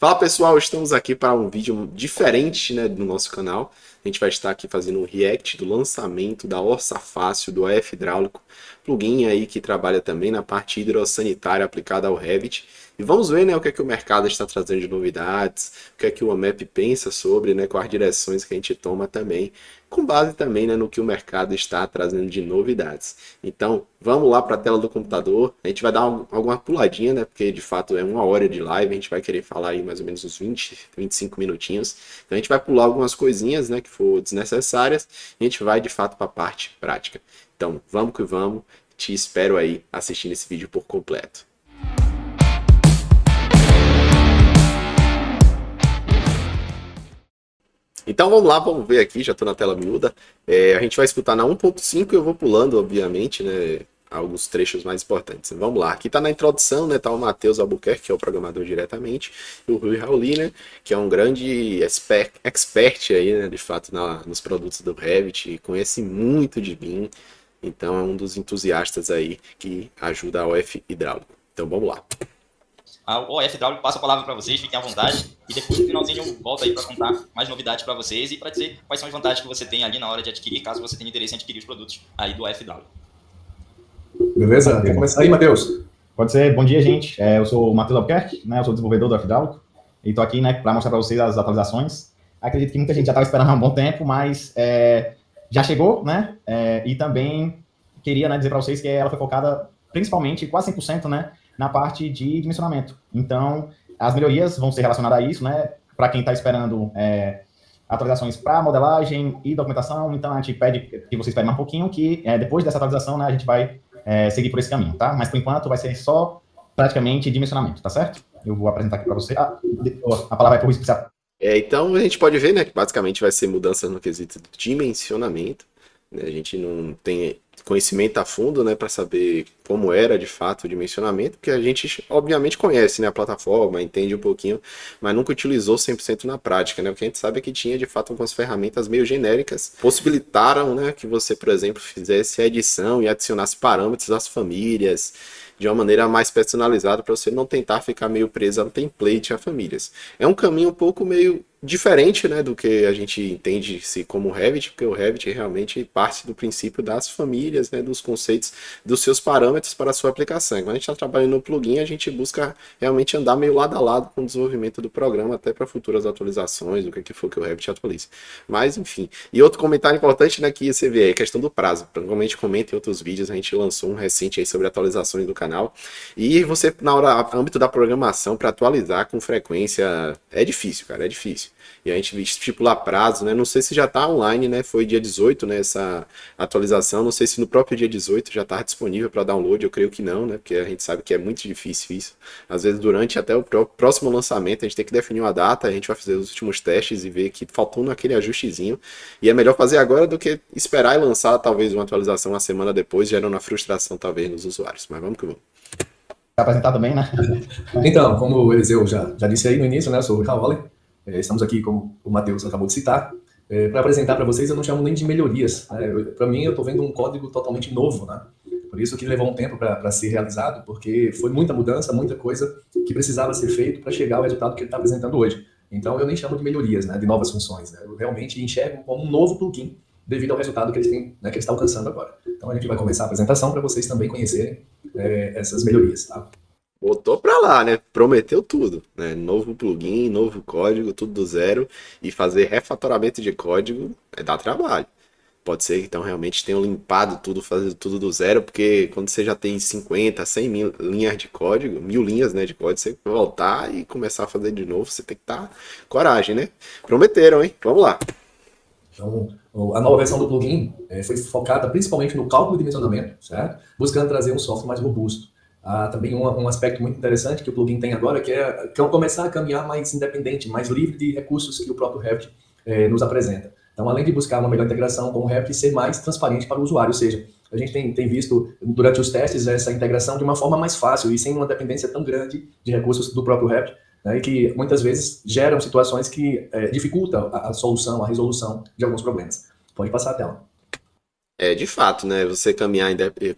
Fala pessoal, estamos aqui para um vídeo diferente, né, do nosso canal. A gente vai estar aqui fazendo um react do lançamento da Orça Fácil do OF Hidráulico, plugin aí que trabalha também na parte hidrossanitária aplicada ao Revit. E vamos ver, né, o que é que o mercado está trazendo de novidades, o que é que o AMAP pensa sobre, né, quais direções que a gente toma também, com base também, né, no que o mercado está trazendo de novidades. Então, vamos lá para a tela do computador, a gente vai dar alguma puladinha, né, porque de fato é 1 hora de live, a gente vai querer falar aí mais ou menos uns 20, 25 minutinhos. Então a gente vai pular algumas coisinhas, né, que for desnecessárias, e a gente vai de fato para a parte prática. Então, vamos que vamos, te espero aí assistindo esse vídeo por completo. Então vamos lá, vamos ver aqui, já estou na tela miúda. A gente vai escutar na 1.5 e eu vou pulando, obviamente, né, alguns trechos mais importantes. Vamos lá, aqui está na introdução, né, tá o Matheus Albuquerque, que é o programador diretamente, e o Rui Rauli, né, que é um grande expert aí, né, de fato, nos produtos do Revit, conhece muito de BIM, então é um dos entusiastas aí que ajuda a OF Hidráulico. Então vamos lá. O OF Hidráulico passa a palavra para vocês, fiquem à vontade, e depois no finalzinho eu volto aí para contar mais novidades para vocês e para dizer quais são as vantagens que você tem ali na hora de adquirir, caso você tenha interesse em adquirir os produtos aí do OF Hidráulico. Beleza? Quer começar aí, Matheus? Pode ser. Bom dia, gente. Eu sou o Matheus Albuquerque, né? Eu sou desenvolvedor do OF Hidráulico e estou aqui, né, para mostrar para vocês as atualizações. Acredito que muita gente já estava esperando há um bom tempo, mas já chegou, né? E também queria, né, dizer para vocês que ela foi focada principalmente, quase 100%, né, na parte de dimensionamento. Então, as melhorias vão ser relacionadas a isso, né? Para quem está esperando atualizações para modelagem e documentação, então a gente pede que vocês esperem um pouquinho, que depois dessa atualização, né, a gente vai seguir por esse caminho, tá? Mas por enquanto vai ser só praticamente dimensionamento, tá certo? Eu vou apresentar aqui para você. A palavra é para o Luiz. Então a gente pode ver, né, que basicamente vai ser mudança no quesito de dimensionamento. Né? A gente não tem conhecimento a fundo, né, para saber como era de fato o dimensionamento, porque a gente obviamente conhece, né, a plataforma, entende um pouquinho, mas nunca utilizou 100% na prática, né? O que a gente sabe é que tinha de fato algumas ferramentas meio genéricas, possibilitaram, né, que você, por exemplo, fizesse a edição e adicionasse parâmetros das famílias de uma maneira mais personalizada para você não tentar ficar meio preso ao template a famílias. É um caminho um pouco meio diferente, né, do que a gente entende-se como Revit, porque o Revit realmente parte do princípio das famílias, né, dos conceitos, dos seus parâmetros para a sua aplicação. Quando a gente está trabalhando no plugin, a gente busca realmente andar meio lado a lado com o desenvolvimento do programa, até para futuras atualizações, o que for que o Revit atualize. Mas, enfim. E outro comentário importante, né, que você vê aí, a questão do prazo. Provavelmente comenta em outros vídeos, a gente lançou um recente aí sobre atualizações do canal. E você, na hora, âmbito da programação, para atualizar com frequência, é difícil, cara, é difícil. E a gente estipular prazo, né? Não sei se já está online, né? Foi dia 18, né? Essa atualização. Não sei se no próprio dia 18 já está disponível para download. Eu creio que não, né? Porque a gente sabe que é muito difícil isso. Às vezes, durante até o próximo lançamento, a gente tem que definir uma data. A gente vai fazer os últimos testes e ver que faltou naquele ajustezinho. E é melhor fazer agora do que esperar e lançar talvez uma atualização uma semana depois, gerando uma frustração talvez nos usuários. Mas vamos que vamos. Apresentar também, né? Então, como o Eliseu já disse aí no início, né, eu sou o Rui Raoli. Estamos aqui, como o Matheus acabou de citar, para apresentar para vocês. Eu não chamo nem de melhorias, né? Para mim, eu estou vendo um código totalmente novo, né? Por isso que levou um tempo para ser realizado, porque foi muita mudança, muita coisa que precisava ser feito para chegar ao resultado que ele está apresentando hoje. Então, eu nem chamo de melhorias, né, de novas funções, né? Eu realmente enxergo como um novo plugin devido ao resultado que eles têm, né, que eles estão alcançando agora. Então, a gente vai começar a apresentação para vocês também conhecerem essas melhorias, tá? Botou pra lá, né? Prometeu tudo, né? Novo plugin, novo código, tudo do zero. E fazer refatoramento de código dá trabalho. Pode ser que então realmente tenham limpado tudo, fazer tudo do zero, porque quando você já tem 50, 100 mil linhas de código, 1000 linhas, né, de código, você voltar e começar a fazer de novo, você tem que estar coragem, né? Prometeram, hein? Vamos lá. Então, a nova versão do plugin foi focada principalmente no cálculo de dimensionamento, certo? Buscando trazer um software mais robusto. Também um aspecto muito interessante que o plugin tem agora, que é começar a caminhar mais independente, mais livre de recursos que o próprio Revit nos apresenta. Então, além de buscar uma melhor integração com o Revit, ser mais transparente para o usuário, ou seja, a gente tem visto durante os testes essa integração de uma forma mais fácil e sem uma dependência tão grande de recursos do próprio Revit, né, e que muitas vezes geram situações que dificultam a solução, a resolução de alguns problemas. Pode passar a tela. De fato, né? Você caminhar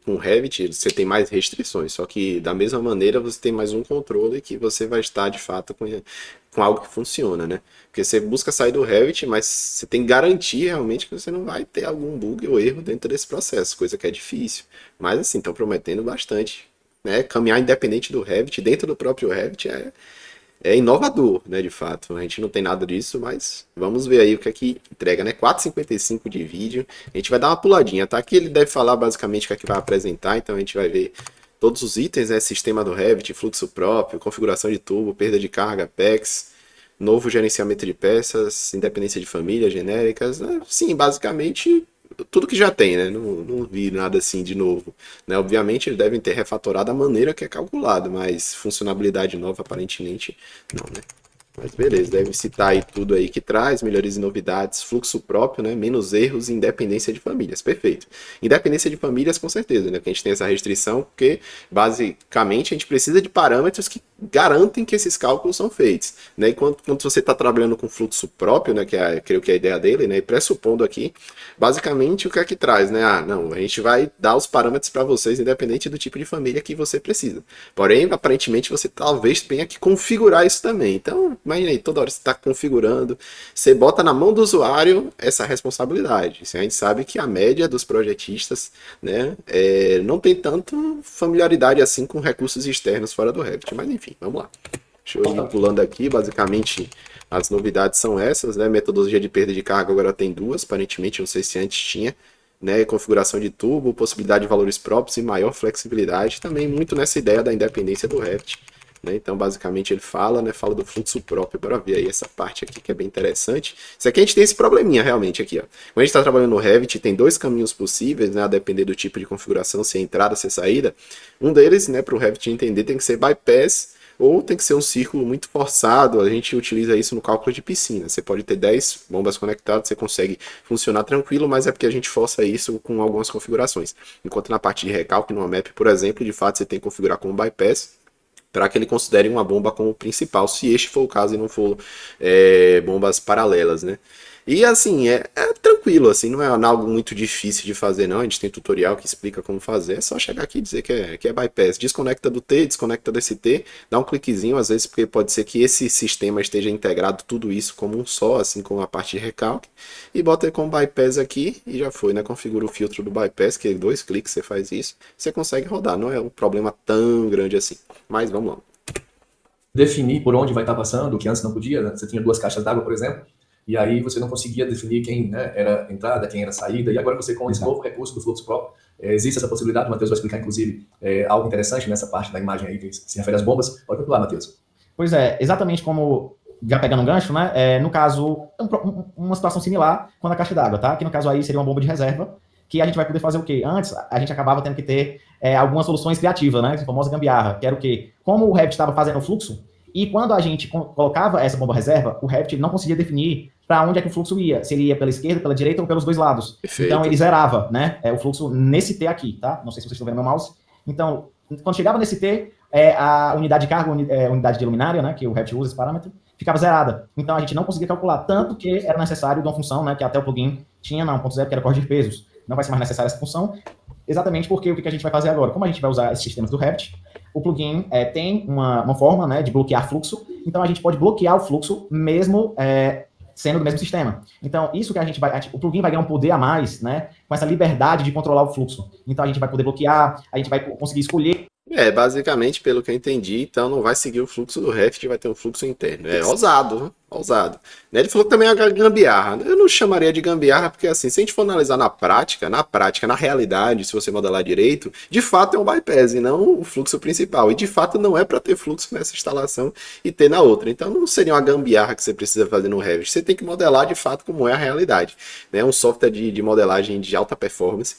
com Revit, você tem mais restrições, só que da mesma maneira você tem mais um controle que você vai estar de fato com algo que funciona, né? Porque você busca sair do Revit, mas você tem que garantir realmente que você não vai ter algum bug ou erro dentro desse processo, coisa que é difícil. Mas assim, estão prometendo bastante, né? Caminhar independente do Revit, dentro do próprio Revit é inovador, né, de fato. A gente não tem nada disso, mas vamos ver aí o que é que entrega, né? 4,55 de vídeo. A gente vai dar uma puladinha, tá? Aqui ele deve falar basicamente o que é que vai apresentar, então a gente vai ver todos os itens, né? Sistema do Revit, fluxo próprio, configuração de tubo, perda de carga, PEX, novo gerenciamento de peças, independência de família, genéricas, né? Sim, basicamente tudo que já tem, né? Não vi nada assim de novo, né? Obviamente eles devem ter refatorado a maneira que é calculado, mas funcionalidade nova aparentemente não, né? Mas beleza, deve citar aí tudo aí que traz, melhorias e novidades, fluxo próprio, né? Menos erros e independência de famílias. Perfeito. Independência de famílias, com certeza, né? Porque a gente tem essa restrição, porque basicamente a gente precisa de parâmetros que garantem que esses cálculos são feitos, né? E quando você está trabalhando com fluxo próprio, né? Creio que é a ideia dele, né? E pressupondo aqui, basicamente o que é que traz, né? Não, a gente vai dar os parâmetros para vocês, independente do tipo de família que você precisa. Porém, aparentemente você talvez tenha que configurar isso também. Então, imagina aí, toda hora você está configurando, você bota na mão do usuário essa responsabilidade. A gente sabe que a média dos projetistas, né, não tem tanto familiaridade assim com recursos externos fora do Revit, mas enfim, vamos lá. Deixa eu ir pulando aqui, basicamente as novidades são essas, né, metodologia de perda de carga agora tem duas, aparentemente, não sei se antes tinha, né, configuração de tubo, possibilidade de valores próprios e maior flexibilidade, também muito nessa ideia da independência do Revit. Né? Então, basicamente, ele fala, né, fala do fluxo próprio. Bora ver aí essa parte aqui que é bem interessante. Isso aqui a gente tem esse probleminha realmente aqui, ó. Quando a gente está trabalhando no Revit, tem dois caminhos possíveis, né, a depender do tipo de configuração, se é entrada, se é saída. Um deles, né, para o Revit entender, tem que ser bypass ou tem que ser um círculo muito forçado. A gente utiliza isso no cálculo de piscina. Você pode ter 10 bombas conectadas, você consegue funcionar tranquilo, mas é porque a gente força isso com algumas configurações. Enquanto na parte de recalque, numa map, por exemplo, de fato você tem que configurar como bypass, para que ele considere uma bomba como principal, se este for o caso e não for bombas paralelas, né? E assim, é tranquilo, assim, não é algo muito difícil de fazer, não. A gente tem tutorial que explica como fazer, é só chegar aqui e dizer que é bypass. Desconecta do T, desconecta desse T, dá um cliquezinho, às vezes, porque pode ser que esse sistema esteja integrado tudo isso como um só, assim como a parte de recalque, e bota com bypass aqui e já foi, né? Configura o filtro do bypass, que é 2 cliques você faz isso, você consegue rodar, não é um problema tão grande assim. Mas vamos lá. Definir por onde vai estar passando, que antes não podia, né? Você tinha 2 caixas d'água, por exemplo, e aí você não conseguia definir quem, né, era entrada, quem era saída, e agora você com esse novo recurso do fluxo próprio, existe essa possibilidade. O Matheus vai explicar, inclusive, algo interessante nessa parte da imagem aí que se refere às bombas. Pode continuar, Matheus. Pois é, exatamente como, já pegando um gancho, né, no caso, uma situação similar quando a caixa d'água, tá? Que no caso aí seria uma bomba de reserva, que a gente vai poder fazer o quê? Antes, a gente acabava tendo que ter algumas soluções criativas, né? A famosa gambiarra, que era o quê? Como o Revit estava fazendo o fluxo, e quando a gente colocava essa bomba reserva, o Revit não conseguia definir para onde é que o fluxo ia. Se ele ia pela esquerda, pela direita ou pelos dois lados. Perfeito. Então, ele zerava, né? O fluxo nesse T aqui, tá? Não sei se vocês estão vendo meu mouse. Então, quando chegava nesse T, a unidade de carga, unidade de luminária, né? Que o Revit usa esse parâmetro, ficava zerada. Então, a gente não conseguia calcular. Tanto que era necessário de uma função, né? Que até o plugin tinha, 1.0, que era corrigir pesos. Não vai ser mais necessária essa função. Exatamente porque o que a gente vai fazer agora? Como a gente vai usar esses sistemas do Revit, o plugin tem uma forma, né, de bloquear fluxo, então a gente pode bloquear o fluxo mesmo sendo do mesmo sistema. Então, isso que o plugin vai ganhar um poder a mais, né, com essa liberdade de controlar o fluxo. Então, a gente vai poder bloquear, a gente vai conseguir escolher. Basicamente, pelo que eu entendi, então não vai seguir o fluxo do Revit, vai ter um fluxo interno. É ousado, né? Ousado. Ele falou que também é gambiarra. Eu não chamaria de gambiarra, porque assim, se a gente for analisar na prática, na realidade, se você modelar direito, de fato é um bypass e não o fluxo principal. E de fato não é para ter fluxo nessa instalação e ter na outra. Então não seria uma gambiarra que você precisa fazer no Revit. Você tem que modelar de fato como é a realidade. É um software de modelagem de alta performance.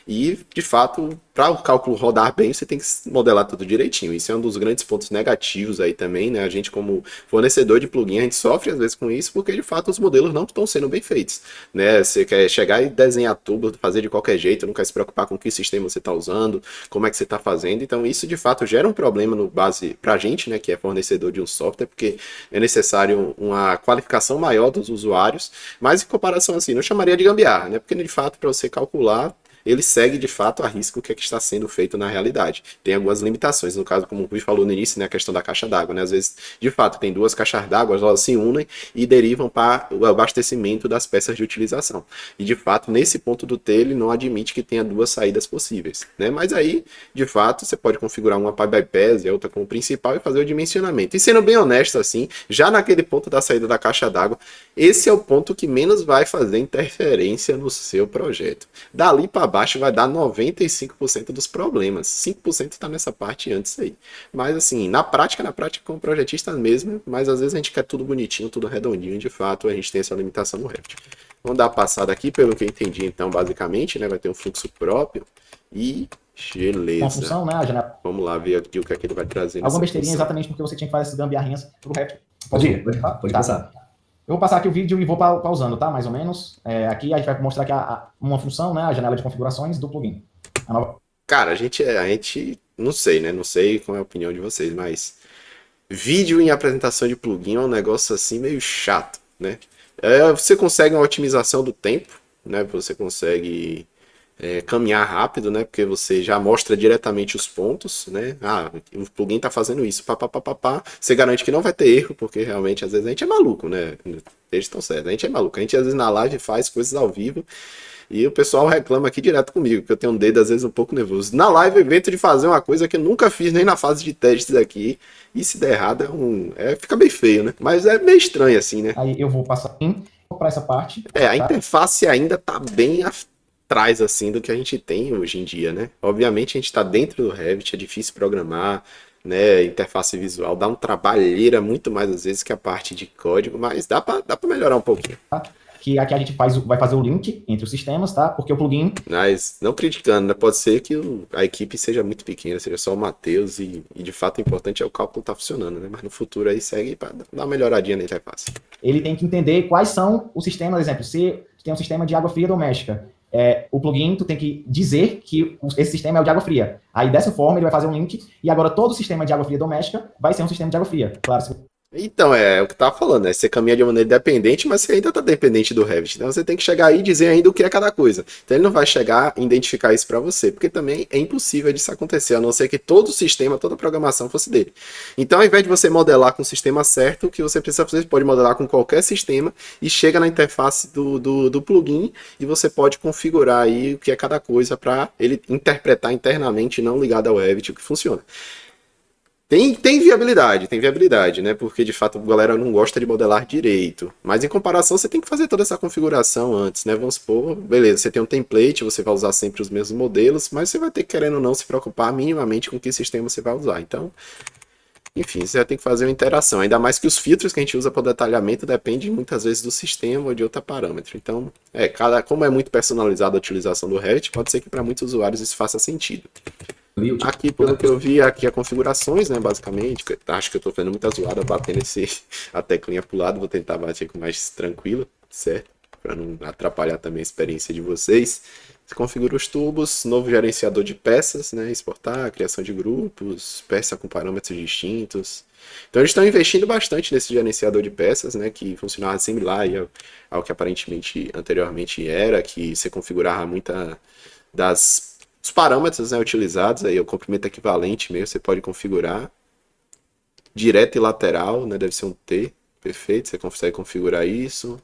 E, de fato, para o cálculo rodar bem, você tem que modelar tudo direitinho. Isso é um dos grandes pontos negativos aí também, né? A gente, como fornecedor de plugin, a gente sofre às vezes com isso, porque de fato os modelos não estão sendo bem feitos, né? Você quer chegar e desenhar tudo, fazer de qualquer jeito, não quer se preocupar com que sistema você está usando, como é que você está fazendo. Então, isso de fato gera um problema no base para a gente, né? Que é fornecedor de um software, porque é necessário uma qualificação maior dos usuários, mas em comparação assim, não chamaria de gambiarra, né? Porque de fato, para você calcular, ele segue de fato a risca o que é que está sendo feito na realidade. Tem algumas limitações, no caso, como o Rui falou no início, né, a questão da caixa d'água, né? Às vezes, de fato, tem duas caixas d'água, elas se unem e derivam para o abastecimento das peças de utilização. E de fato, nesse ponto do T, ele não admite que tenha duas saídas possíveis, né? Mas aí, de fato, você pode configurar uma para bypass e a outra como principal e fazer o dimensionamento. E sendo bem honesto assim, já naquele ponto da saída da caixa d'água, esse é o ponto que menos vai fazer interferência no seu projeto. Dali para baixo vai dar 95% dos problemas. 5% está nessa parte antes aí. Mas assim, na prática, como projetista mesmo, mas às vezes a gente quer tudo bonitinho, tudo redondinho, de fato, a gente tem essa limitação no Revit. Vamos dar uma passada aqui, pelo que eu entendi, então, basicamente, né? Vai ter um fluxo próprio e beleza. Uma função, né? A janela. Vamos lá ver aqui o que é que ele vai trazer. Alguma besteirinha exatamente porque você tinha que fazer essas gambiarrinhas pro Revit. Pode ir, pode passar. Eu vou passar aqui o vídeo e vou pausando, tá? Mais ou menos. Aqui a gente vai mostrar aqui uma função, né? A janela de configurações do plugin. Cara, a gente não sei, né? Não sei qual é a opinião de vocês, mas vídeo em apresentação de plugin é um negócio assim meio chato, né? Você consegue uma otimização do tempo, né? Você consegue caminhar rápido, né? Porque você já mostra diretamente os pontos, né? O plugin tá fazendo isso, pá. Você garante que não vai ter erro, porque realmente às vezes a gente é maluco, né? Eles estão certos, a gente é maluco. A gente às vezes na live faz coisas ao vivo e o pessoal reclama aqui direto comigo, que eu tenho um dedo às vezes um pouco nervoso. Na live eu invento de fazer uma coisa que eu nunca fiz nem na fase de testes aqui, e se der errado fica bem feio, né? Mas é meio estranho assim, né? Aí eu vou passar para essa parte. A interface ainda tá bem atrás assim do que a gente tem hoje em dia, né? Obviamente a gente tá dentro do Revit, é difícil programar, né? Interface visual dá um trabalheira muito mais às vezes que a parte de código, mas dá pra melhorar um pouquinho. Que aqui a gente vai fazer o link entre os sistemas, tá? Porque o plugin... Mas não criticando, né? Pode ser que a equipe seja muito pequena, seja só o Matheus e de fato o importante é o cálculo tá funcionando, né? Mas no futuro aí segue para dar uma melhoradinha na interface. Ele tem que entender quais são os sistemas, por exemplo, se tem um sistema de água fria doméstica, o plugin, tu tem que dizer que esse sistema é o de água fria. Aí dessa forma ele vai fazer um link e agora todo o sistema de água fria doméstica vai ser um sistema de água fria. Claro, então, é o que eu tava falando, né? Você caminha de maneira independente, mas você ainda tá dependente do Revit. Então você tem que chegar aí e dizer ainda o que é cada coisa. Então ele não vai chegar e identificar isso para você, porque também é impossível disso acontecer, a não ser que todo o sistema, toda a programação fosse dele. Então ao invés de você modelar com o sistema certo, o que você precisa fazer, você pode modelar com qualquer sistema e chega na interface do plugin e você pode configurar aí o que é cada coisa para ele interpretar internamente, não ligado ao Revit, o que funciona. Tem viabilidade, né? Porque de fato a galera não gosta de modelar direito. Mas em comparação, você tem que fazer toda essa configuração antes, né? Vamos supor, beleza, você tem um template, você vai usar sempre os mesmos modelos, mas você vai ter, querendo ou não, se preocupar minimamente com que sistema você vai usar. Então, enfim, você já tem que fazer uma interação. Ainda mais que os filtros que a gente usa para o detalhamento dependem muitas vezes do sistema ou de outro parâmetro. Então, como é muito personalizada a utilização do Revit, pode ser que para muitos usuários isso faça sentido. Aqui, pelo que eu vi, aqui é configurações, né, basicamente. Acho que eu tô fazendo muita zoada batendo a teclinha pro lado. Vou tentar bater com mais tranquilo, certo? Para não atrapalhar também a experiência de vocês. Você configura os tubos, novo gerenciador de peças, né, exportar, criação de grupos, peça com parâmetros distintos. Então eles estão investindo bastante nesse gerenciador de peças, né, que funcionava similar ao que aparentemente anteriormente era, que você configurava muita os parâmetros, né, utilizados, aí o comprimento equivalente mesmo, você pode configurar. Direto e lateral, né, deve ser um T, perfeito, você consegue configurar isso.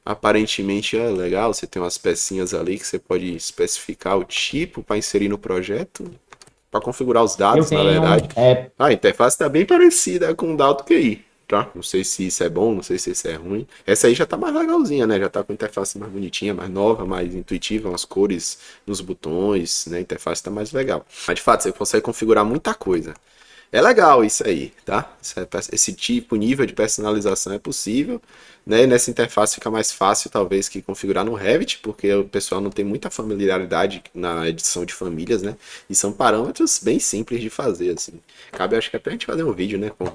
Aparentemente é legal, você tem umas pecinhas ali que você pode especificar o tipo para inserir no projeto, para configurar os dados, na verdade. A interface está bem parecida com o da AutoQI, tá? Não sei se isso é bom, não sei se isso é ruim. Essa aí já tá mais legalzinha, né? Já tá com a interface mais bonitinha, mais nova, mais intuitiva, umas cores nos botões, né? A interface tá mais legal. Mas de fato, você consegue configurar muita coisa. É legal isso aí, tá? Esse tipo, nível de personalização é possível, né? Nessa interface fica mais fácil, talvez, que configurar no Revit, porque o pessoal não tem muita familiaridade na edição de famílias, né? E são parâmetros bem simples de fazer, assim. Cabe, acho que até a gente fazer um vídeo, né? Com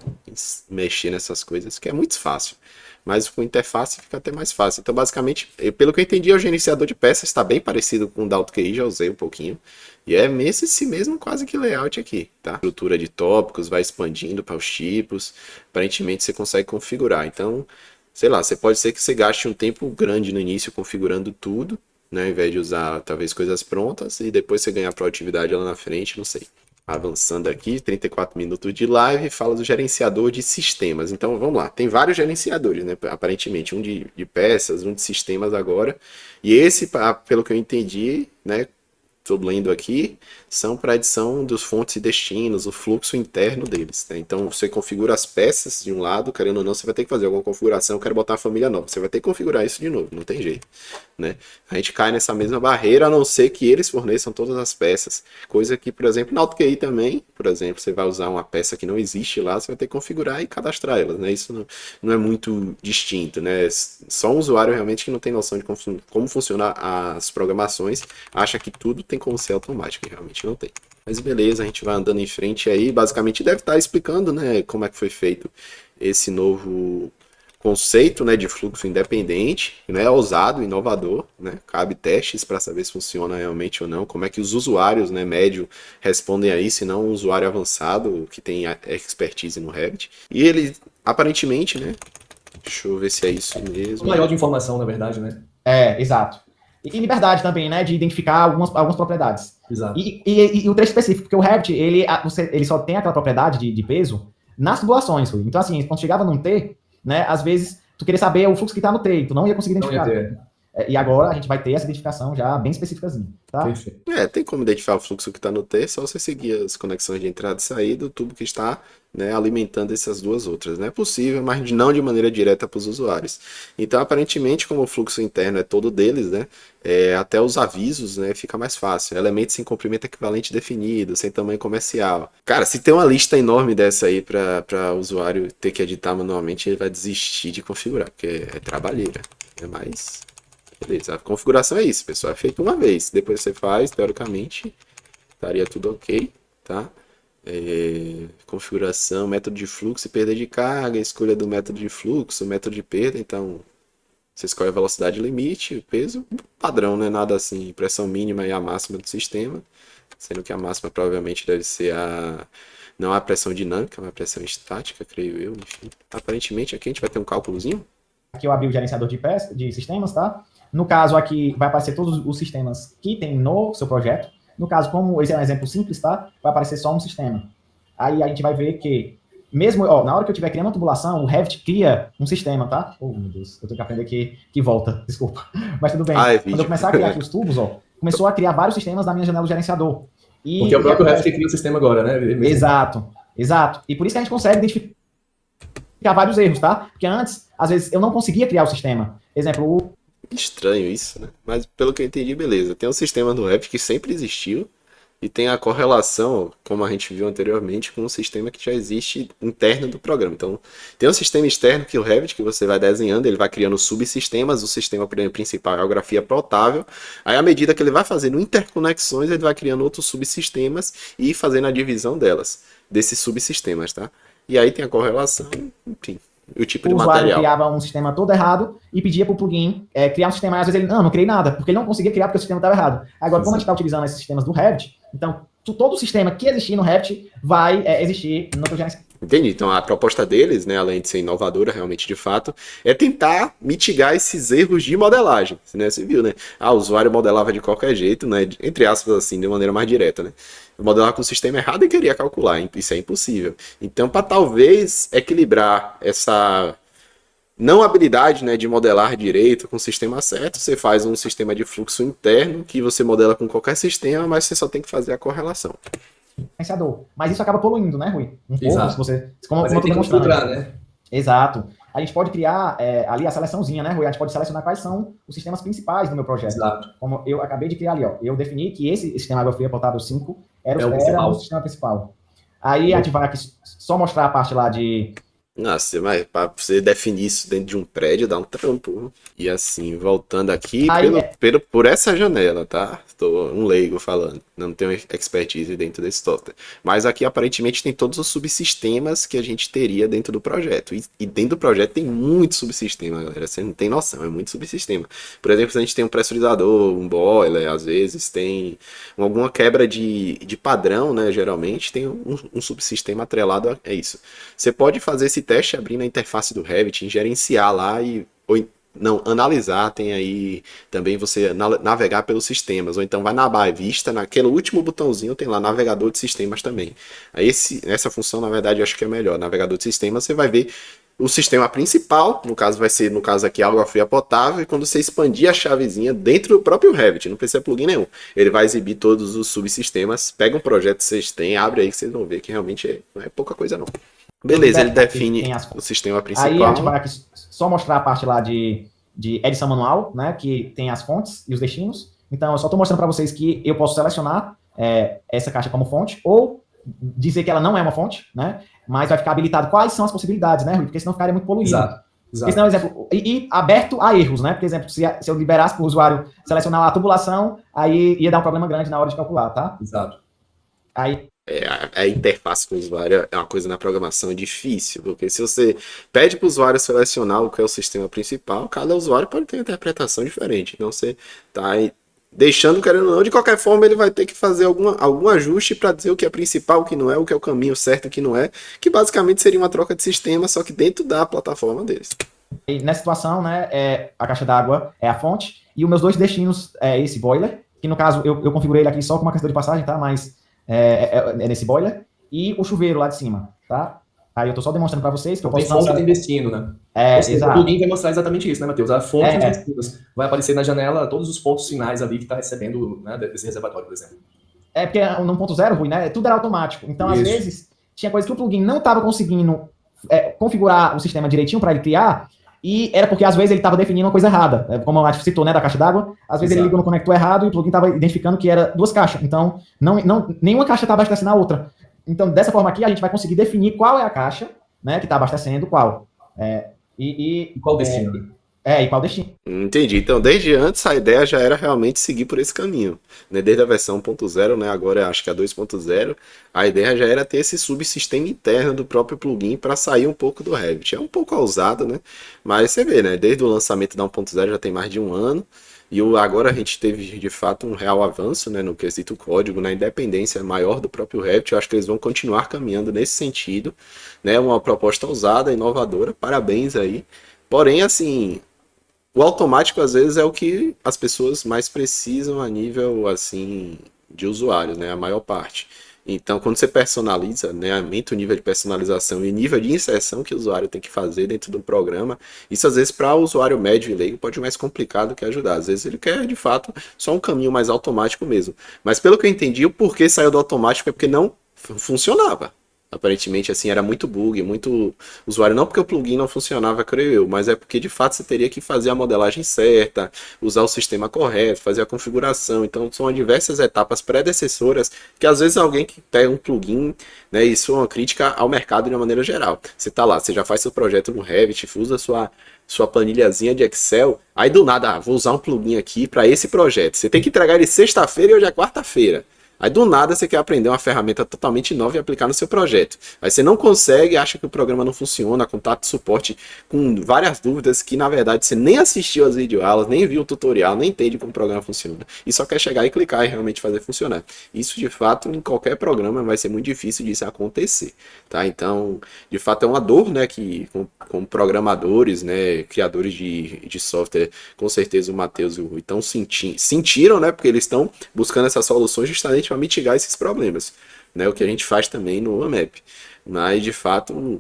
mexer nessas coisas, que é muito fácil. Mas com interface fica até mais fácil. Então, basicamente, pelo que eu entendi, o gerenciador de peças está bem parecido com o da AutoQI, já usei um pouquinho. E é esse mesmo quase que layout aqui, tá? Estrutura de tópicos, vai expandindo para os tipos. Aparentemente você consegue configurar. Então, sei lá, pode ser que você gaste um tempo grande no início configurando tudo, né? Ao invés de usar talvez coisas prontas e depois você ganhar produtividade lá na frente, não sei. Avançando aqui, 34 minutos de live, fala do gerenciador de sistemas. Então vamos lá, tem vários gerenciadores, né? Aparentemente, um de peças, um de sistemas agora. E esse, pelo que eu entendi, né? Estou lendo aqui, são para adição dos fontes e destinos, o fluxo interno deles, né? Então você configura as peças de um lado, querendo ou não, você vai ter que fazer alguma configuração, eu quero botar uma família nova, você vai ter que configurar isso de novo, não tem jeito, né? A gente cai nessa mesma barreira, a não ser que eles forneçam todas as peças, coisa que, por exemplo, na AutoQI também, por exemplo, você vai usar uma peça que não existe lá, você vai ter que configurar e cadastrar elas, né? Isso não é muito distinto, né? Só um usuário realmente que não tem noção de como funcionar as programações, acha que tudo tem como ser automático, e realmente não tem. Mas beleza, a gente vai andando em frente aí, basicamente deve estar explicando, né, como é que foi feito esse novo conceito, né, de fluxo independente, né, ousado, inovador, né, cabe testes para saber se funciona realmente ou não, como é que os usuários, né, médio respondem a isso, e não um usuário avançado que tem expertise no Revit. E ele, aparentemente, né, deixa eu ver se é isso mesmo. O maior de informação, na verdade, né? Exato. E liberdade também, né, de identificar algumas propriedades. Exato. E o trecho específico, porque o Revit, ele só tem aquela propriedade de peso nas tubulações. Então, assim, quando chegava num T, né, às vezes, tu queria saber o fluxo que está no T, tu não ia conseguir identificar. E agora a gente vai ter essa identificação já bem específicazinha, tá? Perfeito. Tem como identificar o fluxo que está no T, só você seguir as conexões de entrada e saída, o tubo que está, né, alimentando essas duas outras. Né? É possível, mas não de maneira direta para os usuários. Então, aparentemente, como o fluxo interno é todo deles, né, até os avisos, né, fica mais fácil. Elementos sem comprimento equivalente definido, sem tamanho comercial. Cara, se tem uma lista enorme dessa aí para o usuário ter que editar manualmente, ele vai desistir de configurar, porque é trabalheira. É mais... Beleza, a configuração é isso, pessoal. É feito uma vez. Depois você faz, teoricamente, estaria tudo ok, tá? Configuração, método de fluxo e perda de carga, escolha do método de fluxo, método de perda. Então, você escolhe a velocidade limite, o peso, padrão, né? Nada assim, pressão mínima e a máxima do sistema. Sendo que a máxima provavelmente deve ser não a pressão dinâmica, mas a pressão estática, creio eu. Enfim, aparentemente aqui a gente vai ter um cálculozinho. Aqui eu abri o gerenciador de sistemas, tá? No caso aqui, vai aparecer todos os sistemas que tem no seu projeto. No caso, como esse é um exemplo simples, tá? Vai aparecer só um sistema. Aí a gente vai ver que, mesmo, na hora que eu estiver criando uma tubulação, o Revit cria um sistema, tá? Oh, meu Deus, eu tenho que aprender que volta, desculpa. Mas tudo bem. Quando eu começar a criar aqui os tubos, começou a criar vários sistemas na minha janela do gerenciador. Porque o próprio Revit cria o sistema agora, né? Exato. E por isso que a gente consegue identificar vários erros, tá? Porque antes, às vezes, eu não conseguia criar o sistema. Exemplo, Estranho isso, né? Mas pelo que eu entendi, beleza. Tem um sistema do Revit que sempre existiu e tem a correlação, como a gente viu anteriormente, com um sistema que já existe interno do programa. Então, tem um sistema externo que o Revit, que você vai desenhando, ele vai criando subsistemas, o sistema principal é a grafia plotável, aí à medida que ele vai fazendo interconexões, ele vai criando outros subsistemas e fazendo a divisão delas, desses subsistemas, tá? E aí tem a correlação, enfim. O tipo de material. O usuário criava um sistema todo errado e pedia para o plugin criar um sistema, e às vezes ele, não criei nada, porque ele não conseguia criar porque o sistema estava errado. Agora, como a gente está utilizando esses sistemas do Revit, então todo o sistema que existir no Revit vai existir no teu gerenciador. Entendi. Então a proposta deles, né, além de ser inovadora realmente de fato, é tentar mitigar esses erros de modelagem, né? Você viu, né? O usuário modelava de qualquer jeito, né? Entre aspas assim, de maneira mais direta, né? Modelar com o sistema errado e queria calcular, isso é impossível. Então, para talvez equilibrar essa não habilidade, né, de modelar direito com o sistema certo, você faz um sistema de fluxo interno que você modela com qualquer sistema, mas você só tem que fazer a correlação. Mas isso acaba poluindo, né, Rui? Um pouco, se você... Como eu tô demonstrando, né? Exato. A gente pode criar ali a seleçãozinha, né, Rui? A gente pode selecionar quais são os sistemas principais do meu projeto. Exato. Como eu acabei de criar ali, eu defini que esse sistema Água Fria Potável 5 era o sistema principal. Aí a gente vai aqui só mostrar a parte lá de... Nossa, mas para você definir isso dentro de um prédio dá um trampo. E assim, voltando aqui por essa janela, tá? Estou um leigo falando, não tenho expertise dentro desse software. Mas aqui aparentemente tem todos os subsistemas que a gente teria dentro do projeto. E dentro do projeto tem muito subsistema, galera. Você não tem noção, é muito subsistema. Por exemplo, a gente tem um pressurizador, um boiler, às vezes tem alguma quebra de padrão, né? Geralmente tem um subsistema atrelado a isso. Você pode fazer esse teste abrindo a interface do Revit, gerenciar lá Não, analisar tem aí também você navegar pelos sistemas, ou então vai na aba vista, naquele último botãozinho tem lá navegador de sistemas também. Aí essa função, na verdade, eu acho que é melhor. Navegador de sistemas, você vai ver o sistema principal, no caso vai ser, no caso aqui, água fria potável, e quando você expandir a chavezinha dentro do próprio Revit, não precisa plugin nenhum, ele vai exibir todos os subsistemas, pega um projeto que vocês têm, abre aí que vocês vão ver que realmente não é pouca coisa não. Beleza, ele define o sistema principal. Aí a gente vai aqui só mostrar a parte lá de edição manual, né, que tem as fontes e os destinos. Então, eu só estou mostrando para vocês que eu posso selecionar essa caixa como fonte, ou dizer que ela não é uma fonte, né, mas vai ficar habilitado quais são as possibilidades, né, Rui? Porque senão ficaria muito poluído. Exato. Porque senão, exemplo, e aberto a erros, né? Por exemplo, se eu liberasse para o usuário selecionar a tubulação, aí ia dar um problema grande na hora de calcular, tá? Exato. Aí... A interface com o usuário é uma coisa na programação difícil, porque se você pede para o usuário selecionar o que é o sistema principal, cada usuário pode ter uma interpretação diferente. Então você está deixando, querendo ou não, de qualquer forma ele vai ter que fazer algum ajuste para dizer o que é principal, o que não é, o que é o caminho certo, o que não é, que basicamente seria uma troca de sistema, só que dentro da plataforma deles. E nessa situação, né, a caixa d'água é a fonte, e os meus dois destinos é esse boiler, que no caso eu configurei ele aqui só com uma questão de passagem, tá? Mas é nesse boiler, e o chuveiro lá de cima, tá? Aí eu tô só demonstrando para vocês que eu posso... Tem fonte, tem destino, né? Exato. O plugin vai mostrar exatamente isso, né, Matheus? A fonte e os destinos. Vai aparecer na janela todos os pontos finais ali que está recebendo, né, desse reservatório, por exemplo. Porque no 1.0, Rui, né, tudo era automático. Então, às vezes, tinha coisa que o plugin não estava conseguindo configurar o sistema direitinho para ele criar, e era porque, às vezes, ele estava definindo uma coisa errada. Como a gente citou, né, da caixa d'água, às vezes ele ligou no conector errado e o plugin estava identificando que era duas caixas. Então, nenhuma caixa estava abastecendo a outra. Então, dessa forma aqui, a gente vai conseguir definir qual é a caixa, né, que está abastecendo qual. E qual destino? E qual destino. Entendi. Então, desde antes, a ideia já era realmente seguir por esse caminho. Né? Desde a versão 1.0, né? Agora acho que a 2.0, a ideia já era ter esse subsistema interno do próprio plugin para sair um pouco do Revit. É um pouco ousado, né? Mas você vê, né? Desde o lançamento da 1.0 já tem mais de um ano. E agora a gente teve, de fato, um real avanço, né, no quesito código, na independência maior do próprio Revit. Eu acho que eles vão continuar caminhando nesse sentido. Né? Uma proposta ousada, inovadora. Parabéns aí. Porém, assim, o automático, às vezes, é o que as pessoas mais precisam a nível, assim, de usuários, né? A maior parte. Então, quando você personaliza, né, aumenta o nível de personalização e o nível de inserção que o usuário tem que fazer dentro do programa, isso às vezes para o usuário médio e leigo pode ser mais complicado que ajudar. Às vezes ele quer, de fato, só um caminho mais automático mesmo. Mas pelo que eu entendi, o porquê saiu do automático é porque não funcionava. Aparentemente, assim, era muito bug, muito usuário. Não porque o plugin não funcionava, creio eu, mas é porque, de fato, você teria que fazer a modelagem certa, usar o sistema correto, fazer a configuração. Então, são diversas etapas predecessoras que, às vezes, alguém que pega um plugin, né, isso é uma crítica ao mercado de uma maneira geral. Você tá lá, você já faz seu projeto no Revit, usa sua planilhazinha de Excel, aí do nada, vou usar um plugin aqui para esse projeto. Você tem que entregar ele sexta-feira e hoje é quarta-feira. Aí do nada você quer aprender uma ferramenta totalmente nova e aplicar no seu projeto. Aí você não consegue, acha que o programa não funciona, contato de suporte com várias dúvidas que na verdade você nem assistiu as videoaulas, nem viu o tutorial, nem entende como o programa funciona. E só quer chegar e clicar e realmente fazer funcionar. Isso de fato em qualquer programa vai ser muito difícil disso acontecer. Tá? Então, de fato é uma dor, né, que com programadores, né, criadores de software, com certeza o Matheus e o Rui estão sentiram, né, porque eles estão buscando essas soluções justamente para mitigar esses problemas, né? O que a gente faz também no AMAP. Mas, de fato,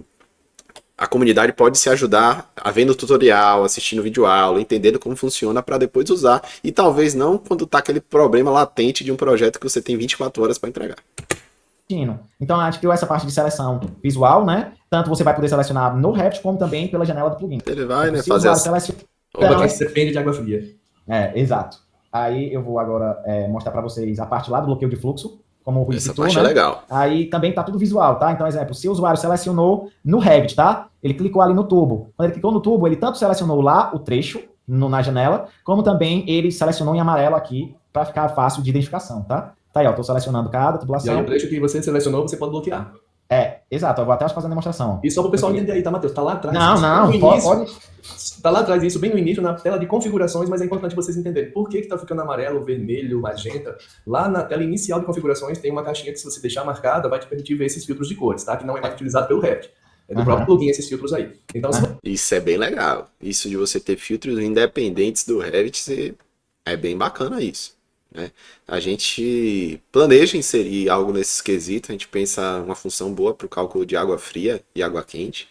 a comunidade pode se ajudar vendo o tutorial, assistindo vídeo aula, entendendo como funciona para depois usar. E talvez não quando está aquele problema latente de um projeto que você tem 24 horas para entregar. Então, a gente criou essa parte de seleção visual, né? Tanto você vai poder selecionar no Revit, como também pela janela do plugin. Ele vai, então, né, fazer Então, você depende de água fria. Exato. Aí eu vou agora mostrar para vocês a parte lá do bloqueio de fluxo, como o Rui essa citou, parte né? É legal. Aí também tá tudo visual, tá? Então, exemplo, se o usuário selecionou no Revit, tá? Ele clicou ali no tubo. Quando ele clicou no tubo, ele tanto selecionou lá o trecho na janela, como também ele selecionou em amarelo aqui, para ficar fácil de identificação, tá? Tá aí, ó, tô selecionando cada tubulação. E aí o trecho que você selecionou, você pode bloquear. Exato, eu vou até fazer a demonstração. E só para o pessoal entender aí, tá, Matheus? Tá lá atrás. Não, pode. Tá lá atrás, isso bem no início, na tela de configurações, mas é importante vocês entenderem por que tá ficando amarelo, vermelho, magenta. Lá na tela inicial de configurações tem uma caixinha que, se você deixar marcada, vai te permitir ver esses filtros de cores, tá? Que não é mais utilizado pelo Revit. é do próprio plugin esses filtros aí. Então, se Isso é bem legal. Isso de você ter filtros independentes do Revit é bem bacana isso, né? A gente planeja inserir algo nesse quesito, a gente pensa uma função boa para o cálculo de água fria e água quente.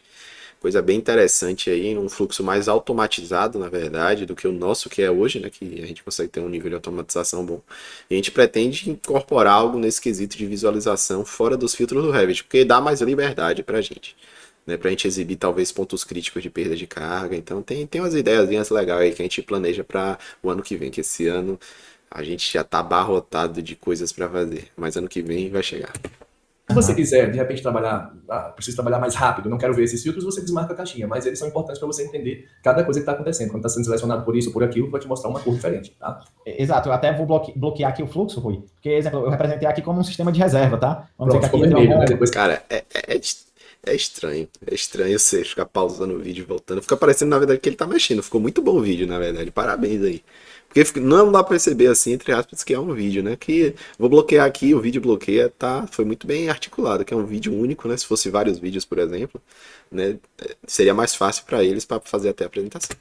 Coisa bem interessante aí, um fluxo mais automatizado, na verdade, do que o nosso que é hoje, né? Que a gente consegue ter um nível de automatização bom. E a gente pretende incorporar algo nesse quesito de visualização fora dos filtros do Revit, porque dá mais liberdade pra gente, né? Pra gente exibir talvez pontos críticos de perda de carga. Então tem umas ideias legais aí que a gente planeja para o ano que vem, que esse ano a gente já tá abarrotado de coisas para fazer, mas ano que vem vai chegar. Se você quiser, de repente, trabalhar, preciso trabalhar mais rápido, não quero ver esses filtros, você desmarca a caixinha, mas eles são importantes para você entender cada coisa que está acontecendo. Quando está sendo selecionado por isso ou por aquilo, vai te mostrar uma cor diferente, tá? Exato, eu até vou bloquear aqui o fluxo, Rui, porque, exemplo, eu representei aqui como um sistema de reserva, tá? Vamos dizer que aqui vermelho, né? Depois... Cara, é estranho. É estranho você ficar pausando o vídeo e voltando. Fica parecendo, na verdade, que ele tá mexendo. Ficou muito bom o vídeo, na verdade. Parabéns aí. Porque não dá pra perceber, assim, entre aspas, que é um vídeo, né? Que vou bloquear aqui, o vídeo bloqueia, tá? Foi muito bem articulado, que é um vídeo único, né? Se fosse vários vídeos, por exemplo, né? Seria mais fácil pra eles pra fazer até a apresentação.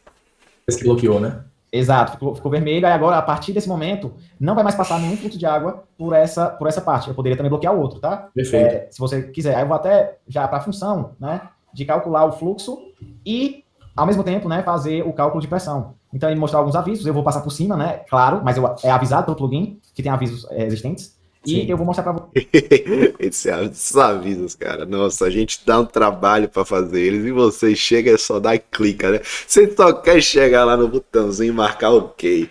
Esse que bloqueou, né? Exato, ficou vermelho, aí agora, a partir desse momento, não vai mais passar nenhum fluxo de água por essa parte. Eu poderia também bloquear o outro, tá? Perfeito. Se você quiser. Aí eu vou até, já para a função, né, de calcular o fluxo e, ao mesmo tempo, né, fazer o cálculo de pressão. Então, ele mostrar alguns avisos, eu vou passar por cima, né, claro, mas é avisado pelo plugin, que tem avisos existentes, Sim. e eu vou mostrar para você. Esses avisos, cara. Nossa, a gente dá um trabalho pra fazer eles e você chega só dá e clica, né? Você só quer chegar lá no botãozinho e marcar OK.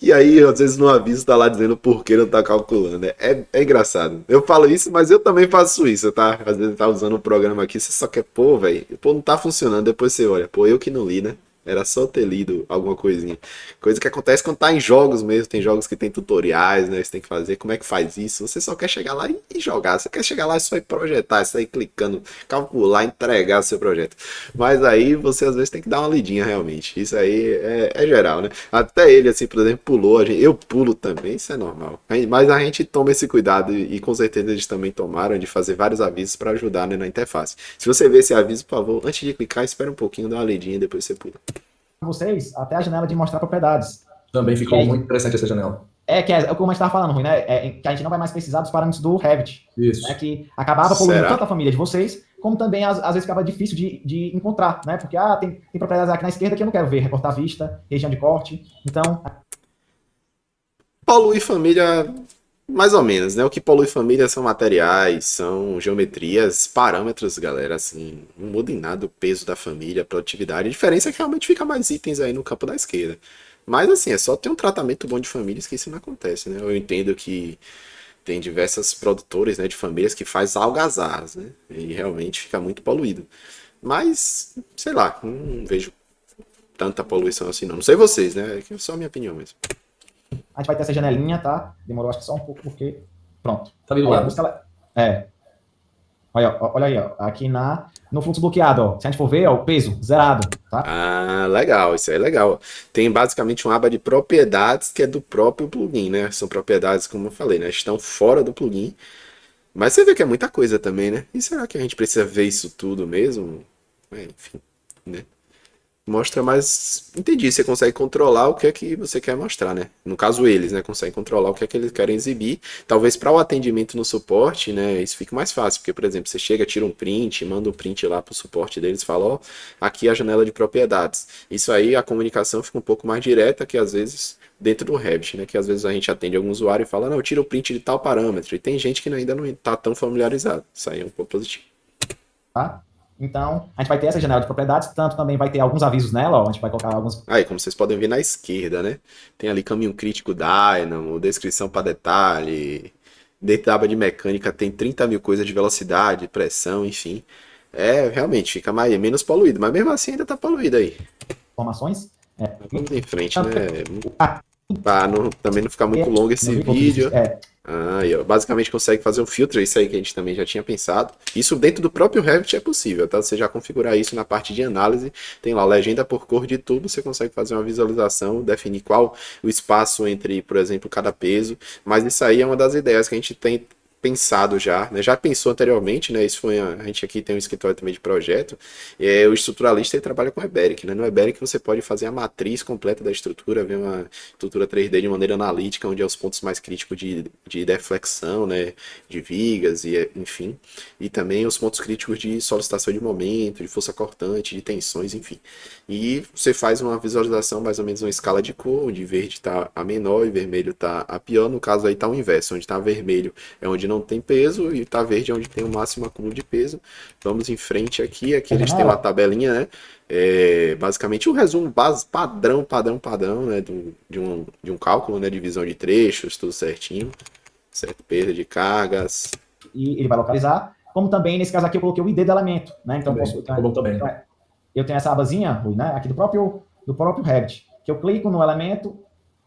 E aí, às vezes, no aviso tá lá dizendo por que não tá calculando. É engraçado. Eu falo isso, mas eu também faço isso, tá? Às vezes tá usando um programa aqui, você só quer, pô, velho, pô, não tá funcionando. Depois você olha, pô, eu que não li, né? Era só ter lido alguma coisinha. Coisa que acontece quando tá em jogos mesmo. Tem jogos que tem tutoriais, né? Você tem que fazer. Como é que faz isso? Você só quer chegar lá e jogar. Você quer chegar lá e só ir projetar, sair clicando, calcular, entregar o seu projeto. Mas aí você às vezes tem que dar uma lidinha realmente. Isso aí é geral, né? Até ele, assim, por exemplo, pulou. Eu pulo também, isso é normal. Mas a gente toma esse cuidado e com certeza eles também tomaram de fazer vários avisos para ajudar, né, na interface. Se você vê esse aviso, por favor, antes de clicar, espera um pouquinho, dá uma lidinha e depois você pula. Vocês até a janela de mostrar propriedades. Também ficou muito interessante essa janela. Que é como a gente estava falando, Rui, né? Que a gente não vai mais precisar dos parâmetros do Revit. Isso. Né? Que acabava poluindo tanto a família de vocês, como também às vezes ficava difícil de encontrar, né? Porque tem propriedades aqui na esquerda que eu não quero ver, recortar a vista, região de corte. Então. Polui família, mais ou menos, né? O que polui família são materiais, são geometrias, parâmetros, galera, assim, não muda em nada o peso da família, a produtividade. A diferença é que realmente fica mais itens aí no campo da esquerda. Mas, assim, é só ter um tratamento bom de famílias que isso não acontece, né? Eu entendo que tem diversos produtores, né, de famílias que faz algazarras, né? E realmente fica muito poluído. Mas, sei lá, não vejo tanta poluição assim, não. Não sei vocês, né? É só a minha opinião mesmo. A gente vai ter essa janelinha, tá? Demorou acho que só um pouco, porque... Pronto. Tá ali do lado. Olha aí, ó. Aqui no fluxo bloqueado, ó. Se a gente for ver, ó, o peso, zerado, tá? Ah, legal. Isso aí é legal. Tem basicamente uma aba de propriedades que é do próprio plugin, né? São propriedades, como eu falei, né? Estão fora do plugin. Mas você vê que é muita coisa também, né? E será que a gente precisa ver isso tudo mesmo? Enfim, né? Mostra mais... Entendi, você consegue controlar o que é que você quer mostrar, né? No caso, eles, né? Conseguem controlar o que é que eles querem exibir. Talvez para o atendimento no suporte, né? Isso fique mais fácil, porque, por exemplo, você chega, tira um print, manda um print lá para o suporte deles e fala, ó, aqui é a janela de propriedades. Isso aí, a comunicação fica um pouco mais direta que, às vezes, dentro do Revit, né? Que, às vezes, a gente atende algum usuário e fala, não, tira o print de tal parâmetro. E tem gente que ainda não está tão familiarizado. Isso aí é um pouco positivo. Tá? Então, a gente vai ter essa janela de propriedades, tanto também vai ter alguns avisos nela, ó, a gente vai colocar alguns... Aí, como vocês podem ver na esquerda, né? Tem ali caminho crítico Dynamo, descrição para detalhe. Dentro da aba de mecânica tem 30 mil coisas de velocidade, pressão, enfim. Realmente, fica menos poluído, mas mesmo assim ainda tá poluído aí. Informações. Vamos em frente, né? Para também não ficar muito longo esse vídeo. Aí, ó, basicamente consegue fazer um filtro, isso aí que a gente também já tinha pensado. Isso dentro do próprio Revit é possível, tá? Você já configurar isso na parte de análise, tem lá legenda por cor de tubo, você consegue fazer uma visualização, definir qual o espaço entre, por exemplo, cada peso. Mas isso aí é uma das ideias que a gente tem pensado já, né? Já pensou anteriormente, né? Isso foi a gente aqui tem um escritório também de projeto. E o estruturalista ele trabalha com Eberic, né? No Eberic você pode fazer a matriz completa da estrutura, ver uma estrutura 3D de maneira analítica, onde é os pontos mais críticos de deflexão, né? De vigas e enfim, e também os pontos críticos de solicitação de momento, de força cortante, de tensões, enfim. E você faz uma visualização mais ou menos uma escala de cor, onde verde está a menor e vermelho está a pior. No caso aí está o inverso, onde está vermelho é onde não tem peso e tá verde onde tem o máximo acúmulo de peso. Vamos em frente aqui eles têm uma tabelinha, né? Basicamente um resumo padrão, né? De um cálculo, né? Divisão de trechos, tudo certinho, certo? Perda de cargas. E ele vai localizar, como também nesse caso aqui eu coloquei o ID do elemento, né? Então, eu tenho essa abazinha, Rui, né? Aqui do próprio Revit, que eu clico no elemento,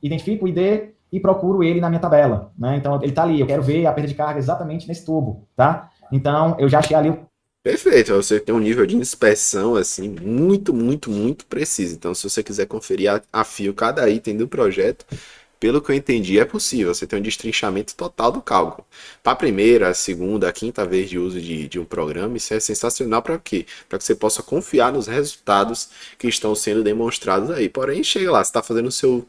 identifico o ID e procuro ele na minha tabela, né? Então, ele está ali, eu quero ver a perda de carga exatamente nesse tubo, tá? Então, eu já achei ali o... Perfeito, você tem um nível de inspeção, assim, muito, muito, muito preciso. Então, se você quiser conferir a fio cada item do projeto, pelo que eu entendi, é possível. Você tem um destrinchamento total do cálculo. Para a primeira, a segunda, a quinta vez de uso de um programa, isso é sensacional para quê? Para que você possa confiar nos resultados que estão sendo demonstrados aí. Porém, chega lá, você está fazendo o seu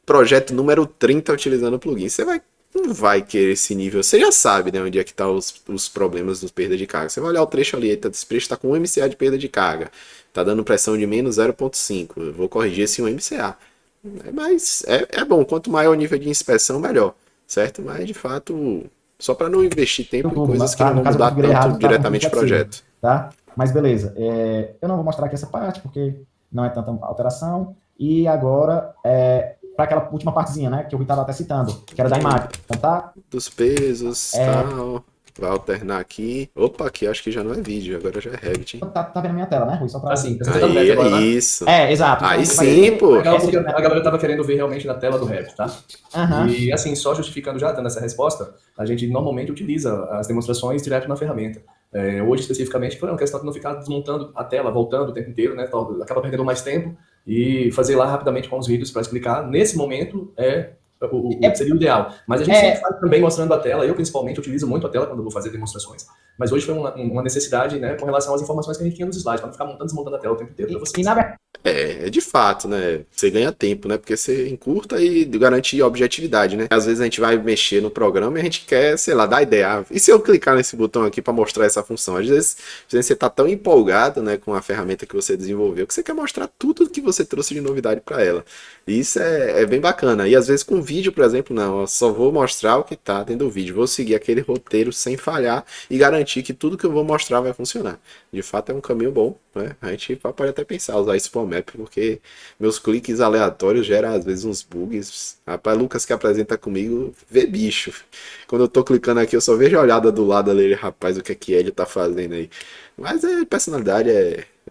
projeto número 30 utilizando o plugin. Você não vai querer esse nível. Você já sabe, né, onde é que tá os problemas dos perda de carga. Você vai olhar o trecho ali, esse trecho está com 1 MCA de perda de carga. Está dando pressão de menos 0,5. Eu vou corrigir esse 1 MCA. Mas é bom. Quanto maior o nível de inspeção, melhor. Certo? Mas, de fato, só para não investir tempo em coisas que não vão mudar tanto diretamente o projeto. Tá? Mas beleza. Eu não vou mostrar aqui essa parte, porque não é tanta alteração. E agora... para aquela última partezinha, né, que eu estava até citando, que era da imagem. Então tá? Dos pesos, tal. Vai alternar aqui. Opa, aqui acho que já não é vídeo, agora já é Revit. Tá vendo a minha tela, né, Rui? Só pra... Assim, aí, agora, né? Isso. Exato. Aí então, sim, pô. Legal, porque a galera tava querendo ver realmente na tela do Revit, tá? Uhum. E assim, só justificando já, dando essa resposta, a gente normalmente utiliza as demonstrações direto na ferramenta. Hoje, especificamente, foi uma questão de não ficar desmontando a tela, voltando o tempo inteiro, né? Então, acaba perdendo mais tempo e fazer lá rapidamente com os vídeos para explicar. Nesse momento, seria o ideal. Mas a gente sempre faz também mostrando a tela. Eu, principalmente, utilizo muito a tela quando eu vou fazer demonstrações. Mas hoje foi uma necessidade, né, com relação às informações que a gente tinha nos slides, para não ficar montando e desmontando a tela o tempo inteiro para vocês. De fato, né? Você ganha tempo, né? Porque você encurta e garante objetividade, né? Às vezes a gente vai mexer no programa e a gente quer, sei lá, dar ideia. E se eu clicar nesse botão aqui para mostrar essa função? Às vezes você tá tão empolgado, né, com a ferramenta que você desenvolveu que você quer mostrar tudo que você trouxe de novidade para ela. E isso é bem bacana. E às vezes com vídeo, por exemplo, não. Eu só vou mostrar o que tá dentro do vídeo. Vou seguir aquele roteiro sem falhar e garantir que tudo que eu vou mostrar vai funcionar. De fato é um caminho bom, né? A gente pode até pensar usar esse Map, porque meus cliques aleatórios geram às vezes uns bugs. Rapaz, Lucas que apresenta comigo vê bicho. Quando eu tô clicando aqui eu só vejo a olhada do lado dele, rapaz, o que é que ele tá fazendo aí. Mas personalidade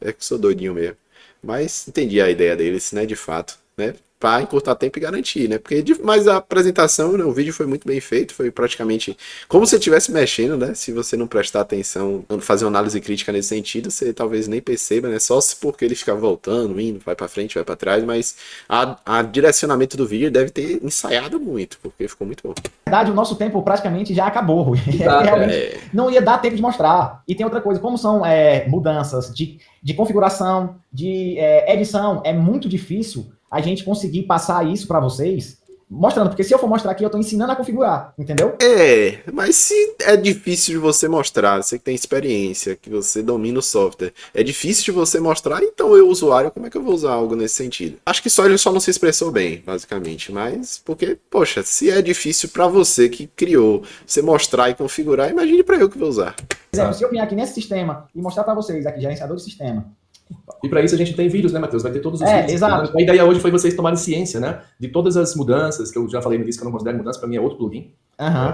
que sou doidinho mesmo. Mas entendi a ideia deles, né, de fato, né? Para encurtar tempo e garantir, né? Mas a apresentação, né, o vídeo foi muito bem feito, foi praticamente como se você estivesse mexendo, né? Se você não prestar atenção, não fazer uma análise crítica nesse sentido, você talvez nem perceba, né? Só se porque ele fica voltando, indo, vai para frente, vai para trás, mas a direcionamento do vídeo deve ter ensaiado muito, porque ficou muito bom. Na verdade, o nosso tempo praticamente já acabou, Rui. Realmente não ia dar tempo de mostrar. E tem outra coisa, como são mudanças de configuração, de edição, é muito difícil a gente conseguir passar isso para vocês mostrando, porque se eu for mostrar aqui, eu tô ensinando a configurar, entendeu? Mas se é difícil de você mostrar, você que tem experiência, que você domina o software, é difícil de você mostrar, então eu, usuário, como é que eu vou usar algo nesse sentido? Acho que ele só não se expressou bem, basicamente, mas porque, poxa, se é difícil para você que criou, você mostrar e configurar, imagine para eu que vou usar. Por exemplo, se eu vir aqui nesse sistema e mostrar para vocês aqui, gerenciador de sistema. E para isso a gente tem vídeos, né, Matheus? Vai ter todos os vídeos. Exato. A ideia hoje foi vocês tomarem ciência, né, de todas as mudanças, que eu já falei no início que eu não considero mudança, para mim é outro plugin.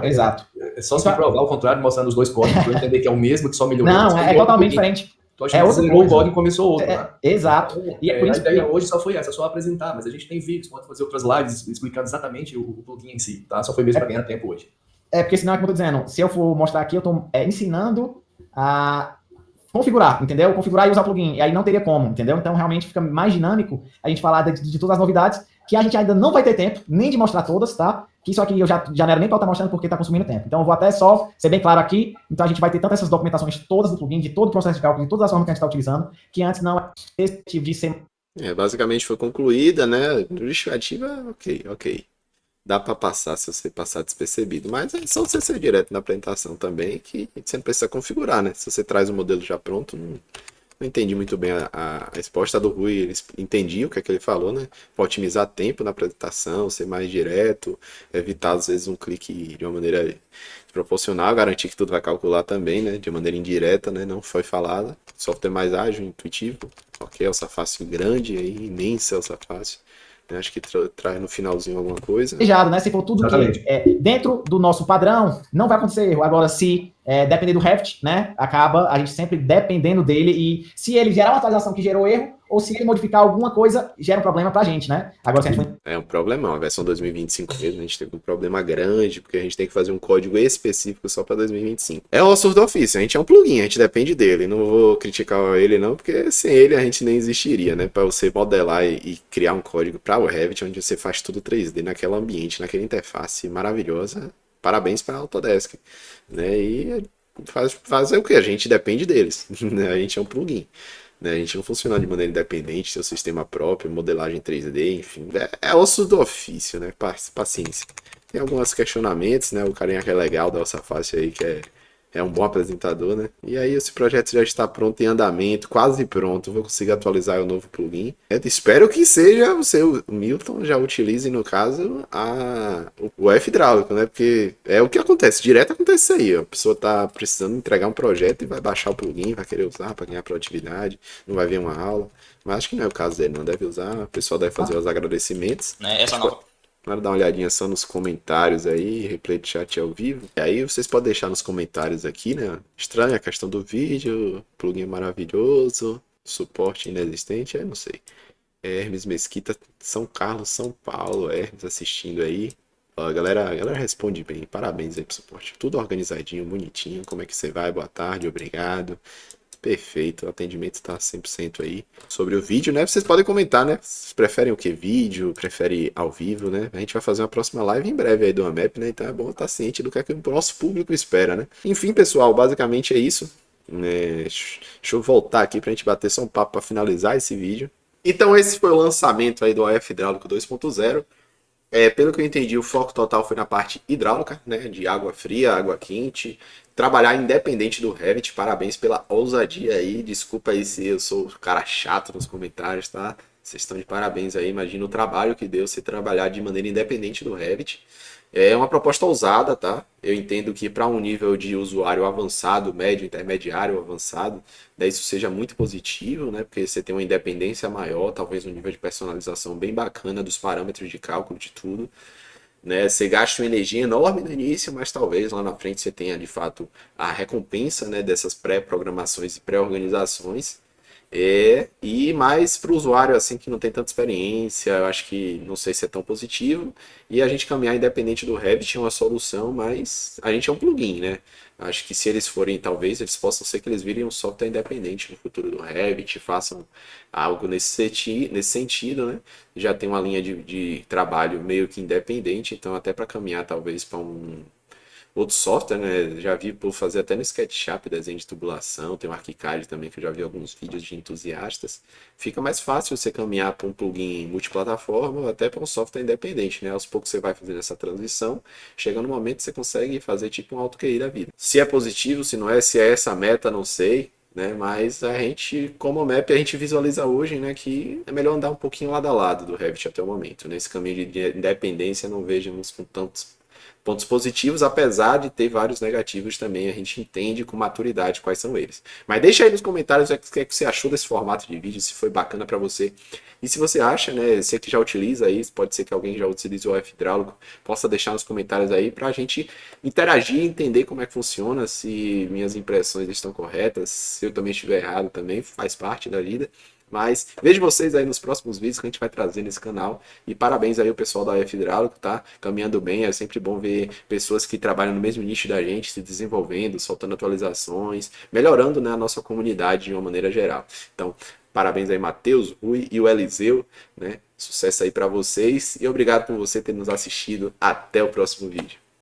Exato. É só se provar ao contrário, mostrando os dois códigos, para eu entender que é o mesmo, que só melhorou. Não, é totalmente diferente. Então a gente zerou o código e começou outro, né? Exato. E é por isso que a ideia hoje só foi essa, só apresentar, mas a gente tem vídeos, pode fazer outras lives explicando exatamente o plugin em si, tá? Só foi mesmo para ganhar tempo hoje. Porque senão, como eu tô dizendo, se eu for mostrar aqui, eu tô ensinando a configurar, entendeu? Configurar e usar o plugin. E aí não teria como, entendeu? Então, realmente fica mais dinâmico a gente falar de todas as novidades que a gente ainda não vai ter tempo nem de mostrar todas, tá? Que isso aqui eu já não era nem para estar mostrando porque está consumindo tempo. Então eu vou até só ser bem claro aqui. Então a gente vai ter tanto essas documentações todas do plugin, de todo o processo de cálculo, de todas as formas que a gente está utilizando, que antes não era esse tipo de ser. Basicamente foi concluída, né? Justificativa, ok. Dá para passar se você passar despercebido, mas é só você ser direto na apresentação também, que você não precisa configurar, né? Se você traz o modelo já pronto, não entendi muito bem a resposta do Rui, ele entendi o que é que ele falou, né? Para otimizar tempo na apresentação, ser mais direto, evitar às vezes um clique de uma maneira proporcional, garantir que tudo vai calcular também, né? De maneira indireta, né? Não foi falada. Software mais ágil, intuitivo. Ok, Elsa Fácil grande aí, imensa Elsa Fácil. Acho que traz no finalzinho alguma coisa. Né? Se for tudo que é dentro do nosso padrão, não vai acontecer erro. Agora, se depender do Revit, né, acaba a gente sempre dependendo dele e se ele gerar uma atualização que gerou erro, ou se ele modificar alguma coisa, gera um problema pra gente, né? Agora, se a gente... É um problemão. A versão 2025 mesmo, a gente teve um problema grande, porque a gente tem que fazer um código específico só para 2025. É o source do ofício, a gente é um plugin, a gente depende dele. Não vou criticar ele não, porque sem ele a gente nem existiria, né? Para você modelar e criar um código para o Revit, onde você faz tudo 3D naquele ambiente, naquela interface maravilhosa. Parabéns para a Autodesk, né? E fazer o que? A gente depende deles, né? A gente é um plugin. A gente não funciona de maneira independente, seu sistema próprio, modelagem 3D, enfim. É osso do ofício, né? Paciência. Tem alguns questionamentos, né? O carinha que é legal da Elsa Fácil aí, que é um bom apresentador, né? E aí esse projeto já está pronto em andamento, quase pronto. Vou conseguir atualizar o novo plugin. Espero que seja o seu Milton já utilize, no caso, o F hidráulico, né? Porque é o que acontece, direto acontece isso aí. A pessoa tá precisando entregar um projeto e vai baixar o plugin, vai querer usar para ganhar produtividade, não vai ver uma aula. Mas acho que não é o caso dele, não deve usar. O pessoal deve fazer os agradecimentos. Né, essa nova... Para dar uma olhadinha só nos comentários aí, replay de chat ao vivo. E aí vocês podem deixar nos comentários aqui, né? Estranha a questão do vídeo, plugin maravilhoso, suporte inexistente, não sei. Hermes Mesquita, São Carlos, São Paulo, Hermes assistindo aí. Ó, a galera responde bem, parabéns aí pro suporte. Tudo organizadinho, bonitinho. Como é que você vai? Boa tarde, obrigado. Perfeito, o atendimento tá 100% aí. Sobre o vídeo, né? Vocês podem comentar, né? Vocês preferem o que? Vídeo? Preferem ao vivo, né? A gente vai fazer uma próxima live em breve aí do AMAP, né? Então é bom estar ciente do que é que o nosso público espera, né? Enfim, pessoal, basicamente é isso. Deixa eu voltar aqui pra gente bater só um papo para finalizar esse vídeo. Então esse foi o lançamento aí do OF Hidráulico 2.0. Pelo que eu entendi, o foco total foi na parte hidráulica, né? De água fria, água quente. Trabalhar independente do Revit. Parabéns pela ousadia aí. Desculpa aí se eu sou o cara chato nos comentários, tá? Vocês estão de parabéns aí. Imagina o trabalho que deu você trabalhar de maneira independente do Revit. É uma proposta ousada, tá? Eu entendo que para um nível de usuário avançado, médio, intermediário, avançado, daí isso seja muito positivo, né? Porque você tem uma independência maior, talvez um nível de personalização bem bacana dos parâmetros de cálculo de tudo, né? Você gasta uma energia enorme no início, mas talvez lá na frente você tenha de fato a recompensa, né, dessas pré-programações e pré-organizações. E mais para o usuário assim que não tem tanta experiência, eu acho que não sei se é tão positivo. E a gente caminhar independente do Revit é uma solução, mas a gente é um plugin, né? Acho que se eles forem, talvez, eles possam ser que eles virem um software independente no futuro do Revit, façam algo nesse sentido, né? Já tem uma linha de trabalho meio que independente, então até para caminhar talvez para um outro software, né? Já vi por fazer até no SketchUp desenho de tubulação, tem o ArchiCAD também, que eu já vi alguns vídeos de entusiastas. Fica mais fácil você caminhar para um plugin multiplataforma ou até para um software independente, né? Aos poucos você vai fazendo essa transição, chega no momento que você consegue fazer tipo um AutoQI da vida. Se é positivo, se não é, se é essa a meta, não sei, né? Mas a gente, como map, a gente visualiza hoje, né, que é melhor andar um pouquinho lado a lado do Revit até o momento. Nesse caminho de independência, não vejamos com tantos pontos positivos, apesar de ter vários negativos também, a gente entende com maturidade quais são eles. Mas deixa aí nos comentários o que você achou desse formato de vídeo, se foi bacana para você. E se você acha, né, você que já utiliza isso, pode ser que alguém já utilize o OF hidráulico, possa deixar nos comentários aí para a gente interagir e entender como é que funciona, se minhas impressões estão corretas, se eu também estiver errado também, faz parte da vida. Mas vejo vocês aí nos próximos vídeos que a gente vai trazer nesse canal. E parabéns aí ao pessoal da UF Hidráulico, tá? Caminhando bem. É sempre bom ver pessoas que trabalham no mesmo nicho da gente se desenvolvendo, soltando atualizações, melhorando, né, a nossa comunidade de uma maneira geral. Então, parabéns aí, Matheus, Rui e o Eliseu, né? Sucesso aí para vocês e obrigado por você ter nos assistido. Até o próximo vídeo.